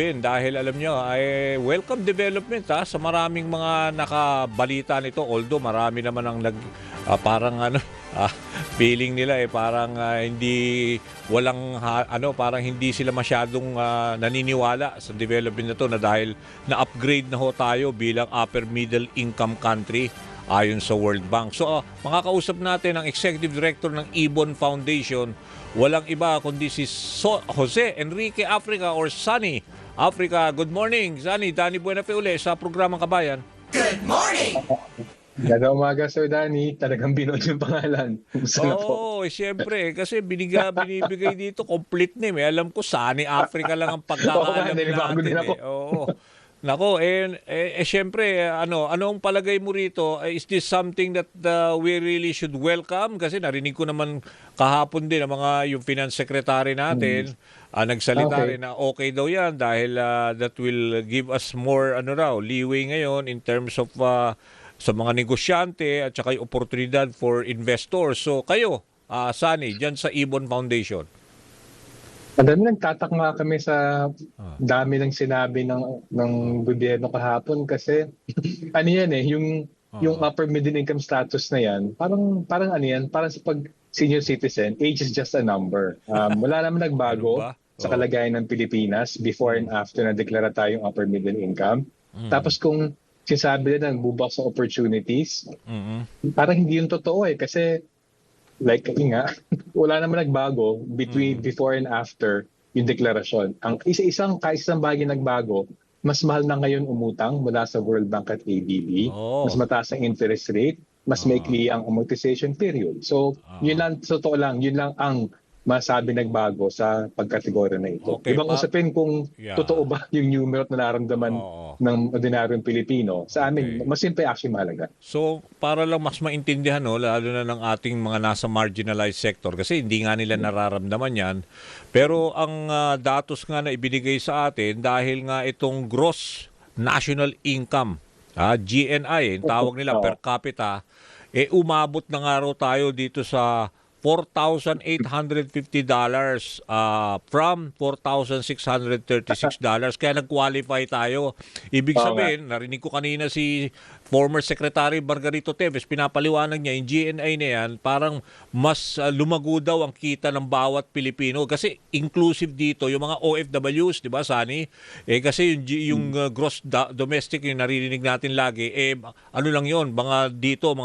Dahil alam nyo, ay welcome development sa maraming mga nakabalita nito. Although marami naman ang parang feeling nila parang hindi parang hindi sila masyadong naniniwala sa development na to na dahil na-upgrade na ho tayo bilang upper middle income country ayon sa World Bank. So makakausap natin ang Executive Director ng Ibon Foundation, walang iba kundi si Jose Enrique Africa or Sunny Africa. Good morning, Sunny. Danny Buenafe uli sa programang Kabayan. Good morning! Ganda umaga, Sir Danny. Talagang binod yung pangalan. Oo, siyempre. Kasi binibigay dito complete name. Alam ko, Sunny Africa lang ang pagkakaalam natin. Oo. Nako, siyempre, anong palagay mo rito? Is this something that we really should welcome? Kasi narinig ko naman kahapon din ang yung finance secretary natin, nagsalita rin na okay daw yan dahil that will give us more leeway ngayon in terms of sa mga negosyante at saka yung oportunidad for investors. So kayo, Sunny, dyan sa Ibon Foundation. Alam mo, nagtatakma kami sa dami ng sinabi ng gobyerno kahapon kasi ano yan yung upper middle income status na yan, parang parang sa pag senior citizen, age is just a number. Wala naman nagbago sa kalagayan ng Pilipinas before and after na deklara tayong upper middle income. Tapos kung sinasabi nila ng bubukas sa opportunities, parang hindi yung totoo kasi like nga, wala naman nagbago between before and after yung deklarasyon. Ang kaisang bagay nagbago, mas mahal na ngayon umutang mula sa World Bank at ADB, mas mataas ang interest rate, mas maikli ang amortization period. So, yun lang, totoo lang, yun lang ang masabi nagbago sa pagkategorya na ito. Okay, Ibang usapin kung totoo ba yung numero na nararamdaman ng ordinaryong Pilipino. Sa amin, mas simple actually mahalaga. So, para lang mas maintindihan, lalo na ng ating mga nasa marginalized sector, kasi hindi nga nila nararamdaman yan. Pero ang datos nga na ibinigay sa atin, dahil nga itong gross national income, GNI, tawag nila per capita, umabot na nga raw tayo dito sa $4,850 from $4,636. Kaya nag-qualify tayo. Ibig sabihin, narinig ko kanina si former Secretary Margarito Teves, pinapaliwanag niya, yung GNI na yan, parang mas lumago daw ang kita ng bawat Pilipino. Kasi inclusive dito, yung mga OFWs, di ba, Sunny? Kasi yung gross domestic, yung naririnig natin lagi, ano lang yon, mga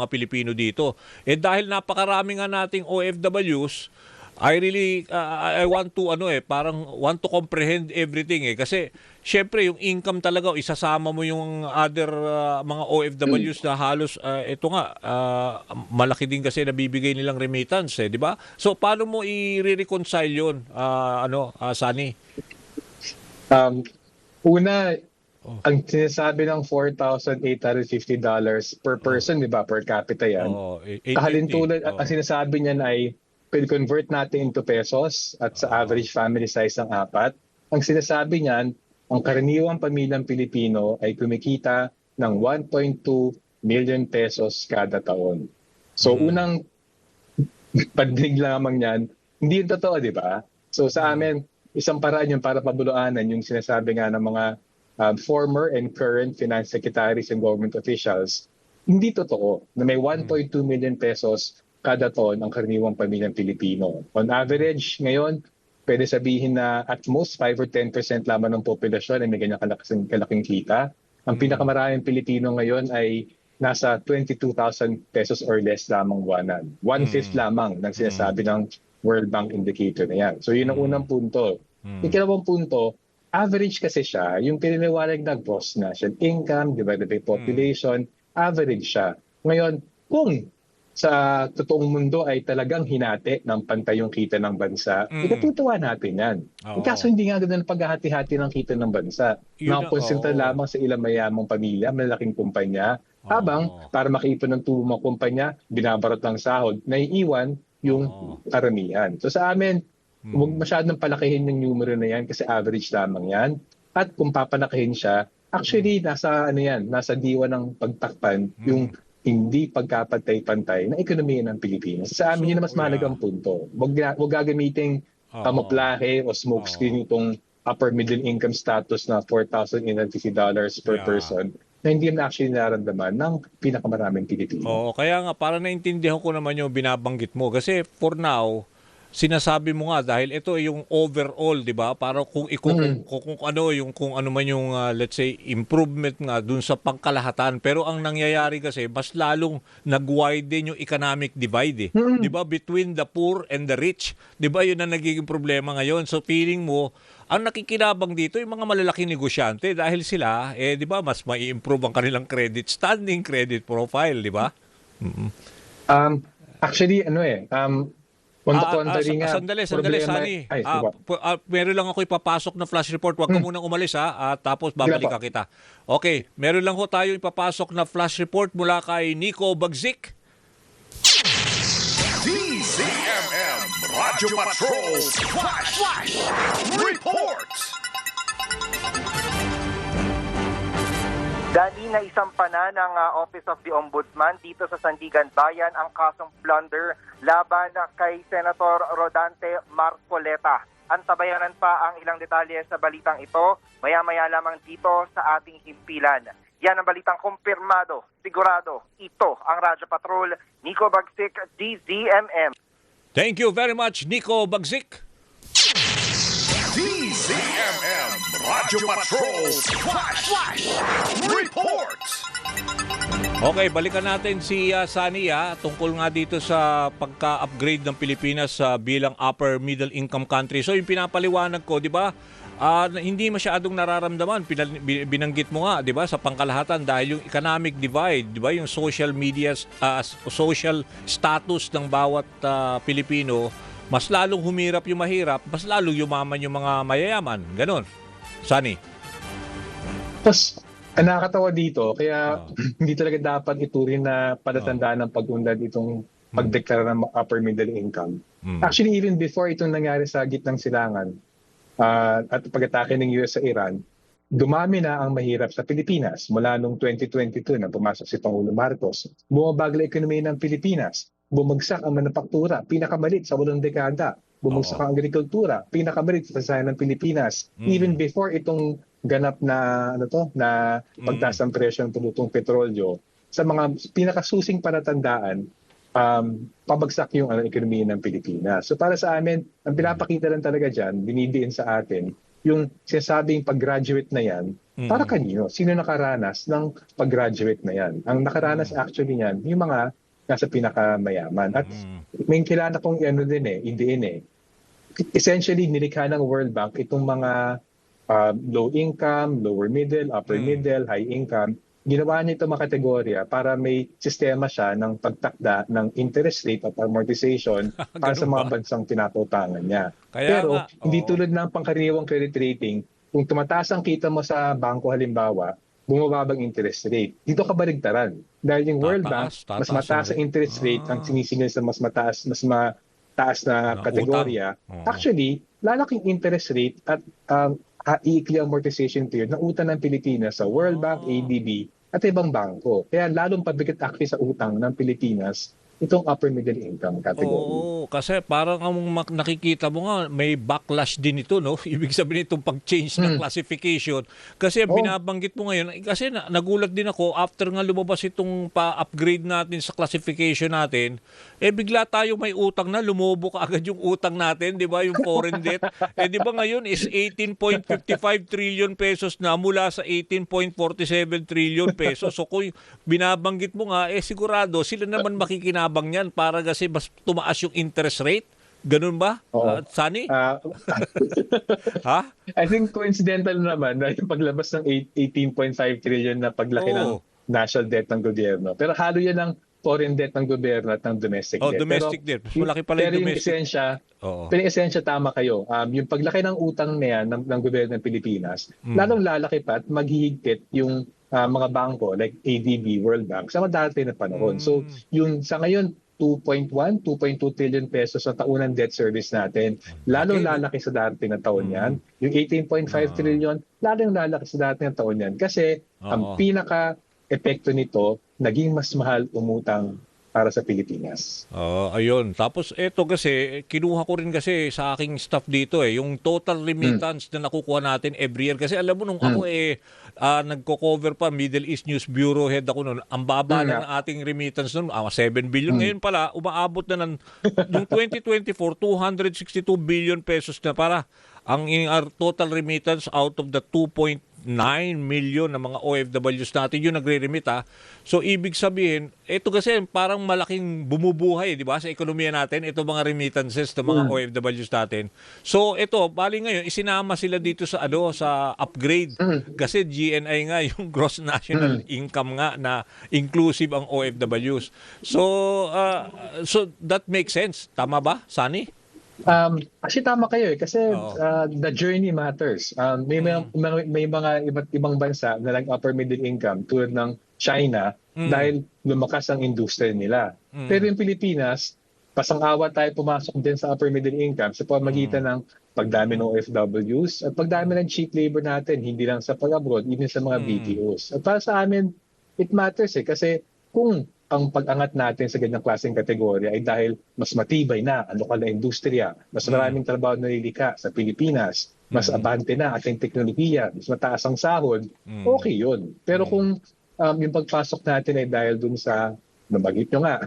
Pilipino dito. Dahil napakarami nga nating OFWs, I really I want to want to comprehend everything kasi syempre yung income talaga isasama mo yung other mga OFWs na halos ito nga malaki din kasi nabibigay nilang remittance di ba? So paano mo i-reconcile yun Sunny? Una, ang sinasabi ng $4,850 per person, di ba, per capita yan. Kahalintulad, ang sinasabi niyan ay convert natin into pesos at sa average family size ng 4. Ang sinasabi niyan, ang karaniwang pamilyang Pilipino ay kumikita ng 1.2 million pesos kada taon. So unang pagdinig lamang niyan, hindi yung totoo, di ba? So sa amin, isang paraan yun para pabuluanan yung sinasabi nga ng mga former and current finance secretaries and government officials. Hindi totoo na may 1.2 million pesos kada taon ang karaniwang pamilyang Pilipino. On average, ngayon, pwede sabihin na at most 5 or 10% lamang ng populasyon ay may ganyan kalaking kita. Ang pinakamaraming Pilipino ngayon ay nasa 22,000 pesos or less lamang buwanan. 1/5 lamang ng sinasabi ng World Bank indicator na yan. So yun ang unang punto. Ikalawang punto, average kasi siya, yung pininiwanag na gross national income divided by population, average siya. Ngayon, kung sa totoong mundo ay talagang hinati ng pantay yung kita ng bansa, ikatutuwa natin yan. Kaso hindi nga ganoon ang paghahati-hati ng kita ng bansa. Nakakonsentra lamang sa ilang mayamang pamilya, malaking kumpanya, habang para makaipon ng tulong mga kumpanya, binabarot ng sahod, naiiwan yung karamihan. So sa amin, huwag masyadong palakihin yung numero na yan kasi average lamang yan. At kung papalakihin siya, actually nasa diwa ng pagtakpan yung hindi pagkapantay-pantay na ekonomiya ng Pilipinas. Sa amin, yun ang mas mahalagang punto. Huwag gagamiting kamuflahe o smokescreen itong upper middle income status na $4,850 per person na hindi na actually nararamdaman ng pinakamaraming Pilipino. Oo, kaya nga para naintindihan ko naman yung binabanggit mo kasi for now sinasabi mo nga dahil ito yung overall, 'di ba? Para kung kung ano man yung let's say improvement nga dun sa pangkalahatan. Pero ang nangyayari kasi mas lalong nag-widen yung economic divide, 'di ba? Between the poor and the rich. 'Di ba? Yun ang nagiging problema ngayon. So feeling mo ang nakikinabang dito yung mga malalaking negosyante dahil sila 'di ba, mas mai-improve ang kanilang credit standing, credit profile, 'di ba? Actually Sandali, Sunny. Meron lang ako ipapasok na flash report. Huwag ka munang umalis tapos babalikan kita. Okay, meron lang ho tayo ipapasok na flash report mula kay Nico Bagzik. DZMM Radyo Patrol Flash Report. Dali na isampa na ng Office of the Ombudsman dito sa Sandigan Bayan ang kasong plunder laban kay Senator Rodante Marcoleta. Antabayanan pa ang ilang detalye sa balitang ito, maya-maya lamang dito sa ating himpilan. Yan ang balitang kumpirmado, sigurado. Ito ang Radyo Patrol, Nico Bagzik, DZMM. Thank you very much, Nico Bagzik. DZMM Radyo Patrol Flash Report. Okay, balikan natin si Sunny tungkol nga dito sa pagka-upgrade ng Pilipinas bilang upper middle income country. So yung pinapaliwanag ko, di ba, hindi masyadong nararamdaman, binanggit mo nga, di ba, sa pangkalahatan dahil yung economic divide, di ba, yung social media, social status ng bawat Pilipino, mas lalong humirap yung mahirap, mas lalong yumaman yung mga mayayaman. Ganon. Sunny. Tapos, nakakatawa dito, kaya hindi talaga dapat ituring na palatandaan ng pag-unlad itong pagdeklara ng upper middle income. Actually, even before itong nangyari sa gitnang silangan at pag-atake ng US sa Iran, dumami na ang mahirap sa Pilipinas mula noong 2022 na pumasok si Pangulo Marcos. Bumabagal ang ekonomiya ng Pilipinas. Bumagsak ang manufaktura, pinakamalit sa 8 dekada. Bumagsak ang agrikultura, pinakamalit sa kasaysayan ng Pilipinas. Even before itong ganap na pagtaas ng presyo ng produktong petrolyo, sa mga pinakasusing palatandaan, pabagsak yung ekonomiya ng Pilipinas. So para sa amin, ang pinapakita lang talaga dyan, binidiin sa atin, yung sinasabing pag-graduate na yan, para kanino? Sino nakaranas ng pag-graduate na yan? Ang nakaranas actually yan, yung mga nasa pinakamayaman. At may kilala kong essentially nilikha ng World Bank itong mga low income, lower middle, upper middle, high income. Ginawa niya itong mga kategorya para may sistema siya ng pagtakda ng interest rate at amortization para sa mga bansang pinapautangan niya. Pero hindi tulad ng pangkaraniwang credit rating, kung tumataas ang kita mo sa bangko halimbawa, bumababang interest rate. Dito kabaligtaran. Dahil yung World Bank, mas mataas ang interest rate ang sinisingil sa mas mataas na kategorya. Actually, lalaking interest rate at iikli amortization period ng utang ng Pilipinas sa World Bank, ADB at ibang bangko. Kaya lalong pabigat actually sa utang ng Pilipinas itong upper middle income category. Oo, kasi parang ang nakikita mo nga, may backlash din ito, no? Ibig sabihin itong pag-change ng classification. Kasi binabanggit mo ngayon, kasi nagulat din ako, after nga lumabas itong pa-upgrade natin sa classification natin, bigla tayo may utang na, lumobo ka agad yung utang natin, di ba? Yung foreign debt. Di ba ngayon is 18.55 trillion pesos na mula sa 18.47 trillion pesos. So kung binabanggit mo nga, sigurado, sila naman makikinabang niyan para kasi mas tumaas yung interest rate. Ganun ba, Sunny? Ha? I think coincidental naman na yung paglabas ng 18.5 trillion na paglaki ng national debt ng gobyerno. Pero halo yan ng foreign debt ng gobyerno at ng domestic debt. Domestic debt. Malaki pala yung domestic. Pero yung esensya, tama kayo. Yung paglaki ng utang na yan ng gobyerno ng Pilipinas, lalong lalaki pa at maghihigpit yung mga bangko like ADB, World Bank sa dati na panahon. So, yung sa ngayon, 2.1, 2.2 trillion pesos sa taunang debt service natin. Lalong lalaki sa dati na taon yan. Yung 18.5 trillion, lalong lalaki sa dati na taon yan. Kasi ang pinaka-epekto nito, naging mas mahal umutang para sa Pilipinas. Ayun. Tapos eto kasi, kinuha ko rin kasi sa aking staff dito yung total remittance na nakukuha natin every year. Kasi alam mo nung ako nagko-cover pa, Middle East News Bureau head ako noon, ang baba lang ng ating remittance noon, 7 billion. Ngayon pala, umaabot na yung 2024, 262 billion pesos na para ang our total remittance out of the 2.9 million na mga OFWs natin yung nagre-remit So ibig sabihin, ito kasi parang malaking bumubuhay, di ba, sa ekonomiya natin, ito mga remittances ng mga OFWs natin. So ito, bali ngayon isinama sila dito sa sa upgrade kasi GNI nga yung gross national income nga na inclusive ang OFWs. So that makes sense. Tama ba, Sunny? Actually tama kayo kasi the journey matters. May mga iba't ibang bansa na upper middle income tulad ng China dahil lumakas ang industriya nila. Pero yung Pilipinas, pasang-awa tayo pumasok din sa upper middle income sa pamamagitan ng pagdami ng OFWs at pagdami ng cheap labor natin, hindi lang sa pag-abroad, even sa mga BPOs. At para sa amin, it matters kasi kung ang pag-angat natin sa ganyang klaseng kategorya ay dahil mas matibay na ang lokal na industriya, mas maraming trabaho na nilika sa Pilipinas, mas abante na ating teknolohiya, mas mataas ang sahod, okay yun. Pero kung yung pagpasok natin ay dahil dun sa, nabagit nyo nga,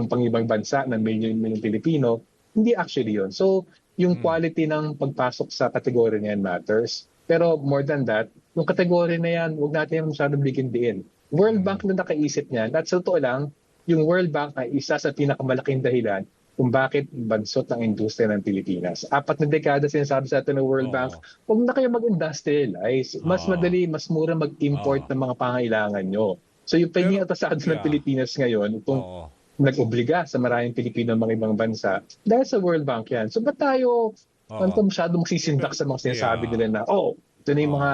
pang-ibang bansa ng milyon Pilipino, hindi actually yun. So, yung quality ng pagpasok sa kategorya na yan matters. Pero more than that, yung kategorya na yan, huwag natin masyadong bigyan diin. World Bank na nakaisip niyan. At sa totoo lang, yung World Bank ay isa sa pinakamalaking dahilan kung bakit bansot ang industriya ng Pilipinas. 4 na dekada sinasabi sa atin ng World Bank, huwag na kayo mag-industrialize. Mas madali, mas mura mag-import ng mga pangailangan nyo. So yung pahinging atasado ng Pilipinas ngayon, itong nag-obliga sa maraming Pilipino ng mga ibang bansa, dahil sa World Bank yan. So ba't tayo masyadong magsisindak sa mga sinasabi nila na, ito na yung mga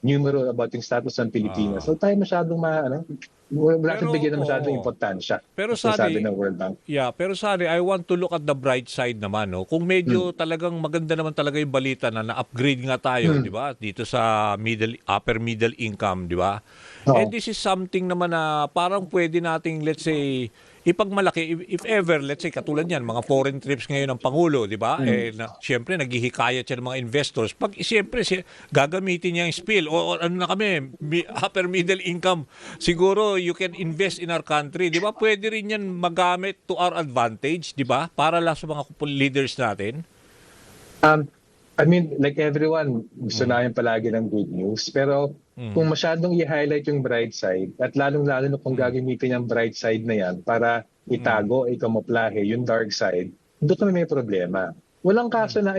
numero about yung status ng Pilipinas. So tayo masyadong wala natin bigyan na masyadong importansya. Pero sabi ng World Bank. Pero sorry, I want to look at the bright side naman. Kung medyo talagang maganda naman talaga yung balita na-upgrade nga tayo, di ba? Dito sa upper middle income, di ba? And this is something naman na parang pwede nating, let's say, ipagmalaki, if ever, let's say, katulad yan, mga foreign trips ngayon ng Pangulo, di ba? Siyempre, naghihikayat siya ng mga investors. Siyempre, gagamitin niya yung spill. O ano na kami, upper middle income. Siguro, you can invest in our country. Di ba? Pwede rin yan magamit to our advantage, di ba? Para lang sa mga leaders natin. I mean, like everyone, gusto namin palagi ng good news. Pero kung masyadong i-highlight yung bright side, at lalong-lalo na kung gagamitin yung bright side na yan para itago, ikamuflahe yung dark side, doon kami may problema. Walang kaso na,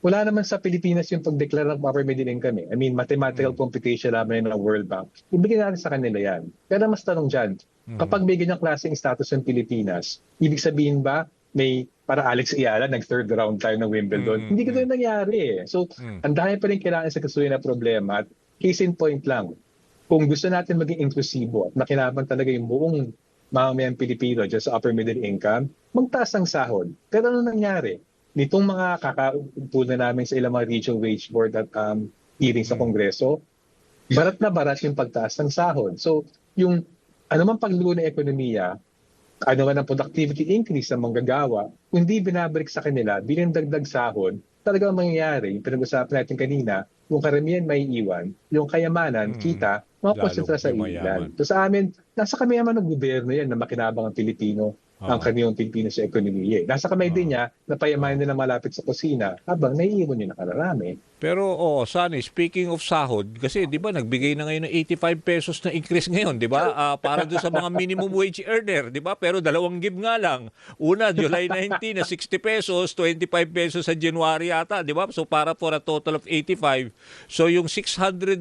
wala naman sa Pilipinas yung pagdeklara ng upper middle income. Mathematical computation namin ng World Bank. Ibigay natin sa kanila yan. Kaya mas tanong dyan, kapag may ganyang klaseng status ng Pilipinas, ibig sabihin ba may para Alex Ayala, nag-third round tayo ng Wimbledon. Hindi ko nangyari. So, ang dami pa rin kailangan sa kasuhin na problema. At case in point lang, kung gusto natin maging inklusibo at makinabang talaga yung buong mamamayang Pilipino dyan sa upper middle income, magtaas ang sahod. Pero ano nangyari? Nitong mga kakaupunan namin sa ilang mga regional wage board at hearing sa Kongreso, barat na barat yung pagtaas ng sahod. So, yung anumang paglugo ng ekonomiya, ano man ang productivity increase ng manggagawa, kung di binabalik sa kanila, bilang dagdag sahod, talagang mangyayari. Yung pinag-usapan natin kanina, yung karamihan may iwan, yung kayamanan, kita, makonsentra sa ilan. So sa amin, nasa kami naman ng gobyerno yan na makinabang ang Pilipino, ang kaniyong Pilipino sa ekonomiya. Nasa kamay din niya na payamanin nila malapit sa kusina habang naiiwan niya nakararami. Pero Sunny, speaking of sahod, kasi di ba nagbigay na ngayon ng 85 pesos na increase ngayon, di ba? Para doon sa mga minimum wage earner, di ba? Pero dalawang give nga lang. Una, July 19 na 60 pesos, 25 pesos sa January ata, di ba? So para for a total of 85. So yung 695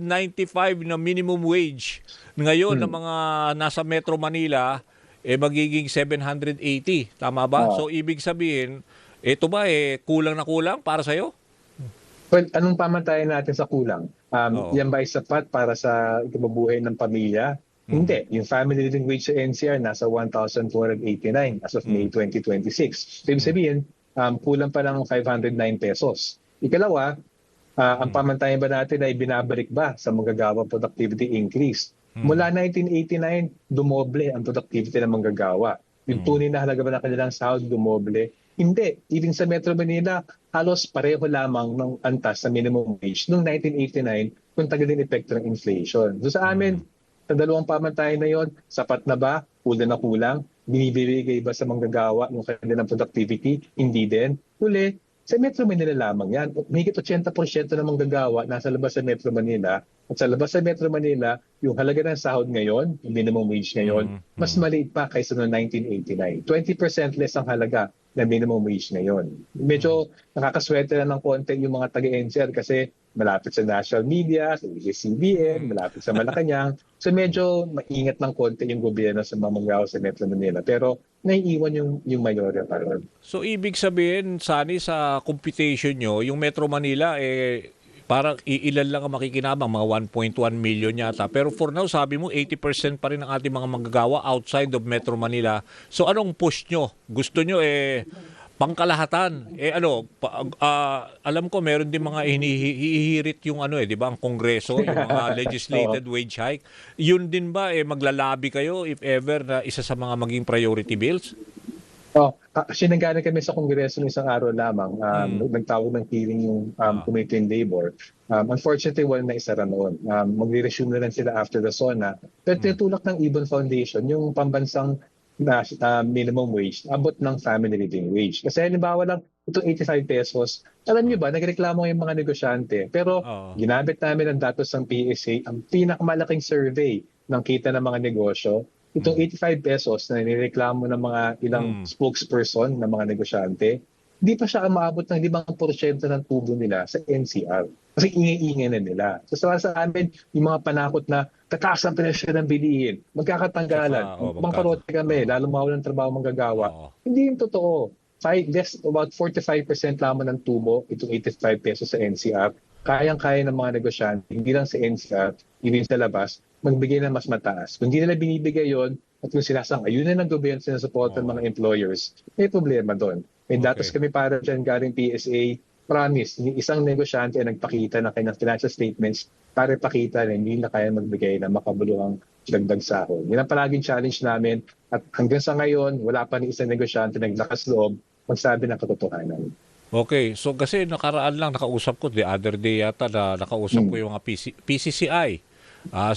na minimum wage ngayon ng mga nasa Metro Manila, magiging 780. Tama ba? So, ibig sabihin, ito ba kulang na kulang para sa'yo? Well, anong pamantayan natin sa kulang? Yan ba ay sapat para sa ikabubuhay ng pamilya? Hindi. Yung family living wage sa NCR nasa 1,489 as of May 2026. So, ibig sabihin, kulang pa ng 509 pesos. Ikalawa, ang pamantayan ba natin ay binabalik ba sa manggagawang productivity increase? Mula 1989, dumoble ang productivity ng manggagawa. Yung tunay na halaga ba ng kanilang sahod dumoble? Hindi. Even sa Metro Manila, halos pareho lamang ng antas sa minimum wage noong 1989 kung tagal din epekto ng inflation. So sa amin, sa dalawang pamantayan na yon, sapat na ba? Kulang na kulang? Binibigay ba sa manggagawa yung kanilang productivity? Hindi din. Huli, sa Metro Manila lamang yan. Mahigit 80% ng manggagawa nasa labas sa Metro Manila. At sa labas sa Metro Manila, yung halaga ng sahod ngayon, yung minimum wage ngayon, mas maliit pa kaysa noong 1989. 20% less ang halaga ng minimum wage ngayon. Medyo nakakaswerte na ng konti yung mga taga-NCR kasi malapit sa national media, sa ABS-CBN, malapit sa Malacanang. So medyo maingat ng konti yung gobyerno sa mga manggagawa sa Metro Manila. Pero naiiwan yung mayorya pa rin. So ibig sabihin, Sani, sa computation nyo, yung Metro Manila, parang ilan lang ang makikinabang, mga 1.1 million yata. Pero for now, sabi mo, 80% pa rin ang ating mga manggagawa outside of Metro Manila. So anong push nyo? Gusto nyo pangkalahatan. Alam ko meron din mga hinihirit yung di ba, ang Kongreso, yung mga legislated wage hike. Yun din ba maglalabi kayo if ever na isa sa mga maging priority bills? Kasi nanggaling kami sa Kongreso ng isang araw lamang. Nagtawag ng hearing yung Committee on Labor. Unfortunately, wala na isara noon. Magre-resume na lang sila after the SONA. Pero tinutulak ng Ibon Foundation yung pambansang minimum wage, abot ng family living wage. Kasi halimbawa lang, itong 85 pesos, alam niyo ba, nagreklamo yung mga negosyante. Pero ginamit namin ang datos ng PSA, ang pinakamalaking survey ng kita ng mga negosyo, itong 85 pesos na nireklamo ng mga ilang spokesperson ng mga negosyante, hindi pa siya maabot ng 5% ng tubo nila sa NCR. Kasi ingay-ingay na nila. So sa amin, yung mga panakot na tataas ang presyo ng bilihin, magkakatanggalan, mangkarote kami, lalo mawalan ng trabaho manggagawa. Hindi yung totoo. About 45% lamang ng tubo, itong 85 pesos sa NCR. Kayang-kaya ng mga negosyante, hindi lang sa NCR, hindi sa labas, magbigay ng mas mataas. Kung hindi nila binibigay yon at kung sinasang-ayunan ng gobyerno sinasuportan ng mga employers, may problema doon. May datos kami para dyan galing PSA. Promise, isang negosyante ay nagpakita ng kanyang financial statements para ipakita na hindi na kaya magbigay ng makabuluhang dagdag sahod. Yan ang palaging challenge namin at hanggang sa ngayon, wala pa ni isang negosyante naglakas loob magsabi ng katotohanan. Okay, so kasi nakaraan lang nakausap ko, the other day yata na nakausap ko yung mga PCCI.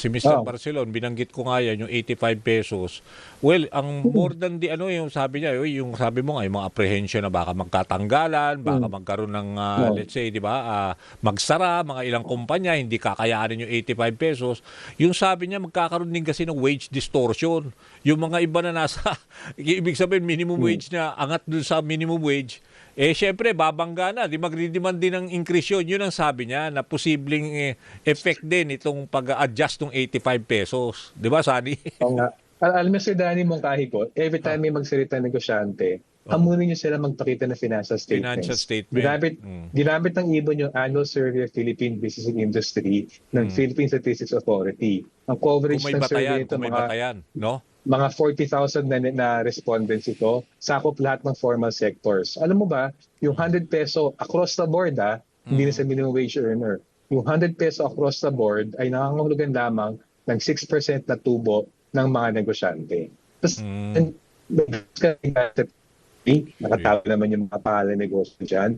Si Mr. Barcelon, binanggit ko nga yan, yung 85 pesos. Well, ang more than yung sabi niya, yung sabi mo nga, yung mga apprehension na baka magkatanggalan, baka magkaroon ng, let's say, di ba, magsara, mga ilang kumpanya, hindi kakayanin yung 85 pesos. Yung sabi niya, magkakaroon din kasi ng wage distortion. Yung mga iba na nasa, ibig sabihin, minimum wage na angat dun sa minimum wage, syempre, babangga na. Di magre-demand din ng increase yun. Yun ang sabi niya na posibleng effect din itong pag-adjust ng 85 pesos. Di ba, Sani? Oo nga. Alam mo, Sir Danny Mongkahiko, every time may magsalita ng negosyante, hamunin niyo sila magpakita ng financial statements. Financial statement. Ginamit ng Ibon yung annual survey of Philippine Business and Industry ng Philippine Statistics Authority. Ang coverage ng survey ito, mga 40,000 na respondents ito, sakop lahat ng formal sectors. Alam mo ba, yung 100 peso across the board, hindi na sa minimum wage earner, yung 100 peso across the board ay nangangahulugan lamang ng 6% na tubo ng mga negosyante. Tapos, nakatawa naman yung mga pangalan negosyo dyan.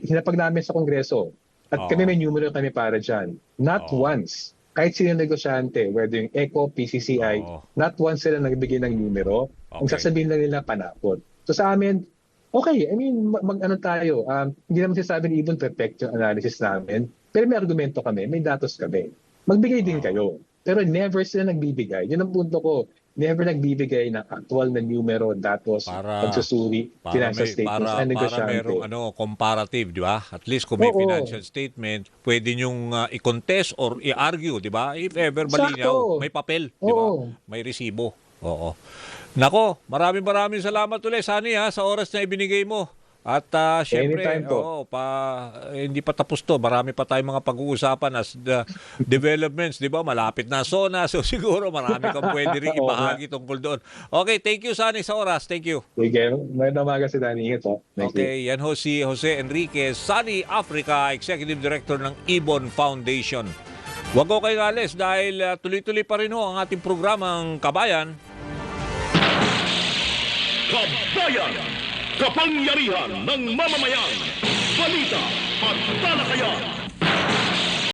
Hinapag namin sa Kongreso. At kami may numero kami para dyan. Not once. Kahit sino negosyante, whether yung ECO, PCCI, not once sila nagbigay ng numero. Ang sasabihin lang nila, panakot. So sa amin, okay, I mean, mag-ano tayo. Hindi naman sinasabi ni Ibon perfect yung analysis namin. Pero may argumento kami, may datos kami. Magbigay din kayo. Pero never sila nagbibigay. Yun ang punto ko. Never nagbibigay ng actual na numero, datos, pagsusuri, financial statements, and negosyante. Para merong comparative, di ba? At least kung may financial statement, pwede nyong i-contest or i-argue, di ba? If ever malinaw, may papel, di ba? May resibo. Oo. Nako, maraming salamat ulit, Sani, sa oras na ibinigay mo. At syempre, hindi pa tapos to. Marami pa tayong mga pag-uusapan as the developments, di ba? Malapit na SONA. So siguro marami kang pwede rin ibahagi tungkol doon. Okay, thank you, Sani, sa oras. Thank you. Okay, magandang umaga si Danny. Ingat po. Okay, yan ho si Jose Enriquez, Sunny Africa, Executive Director ng Ibon Foundation. Huwag ko kayong alis dahil tuloy-tuloy pa rin ho ang ating programang Kabayan. Kabayan! Kapangyarihan ng mamamayan! Balita at talakayan!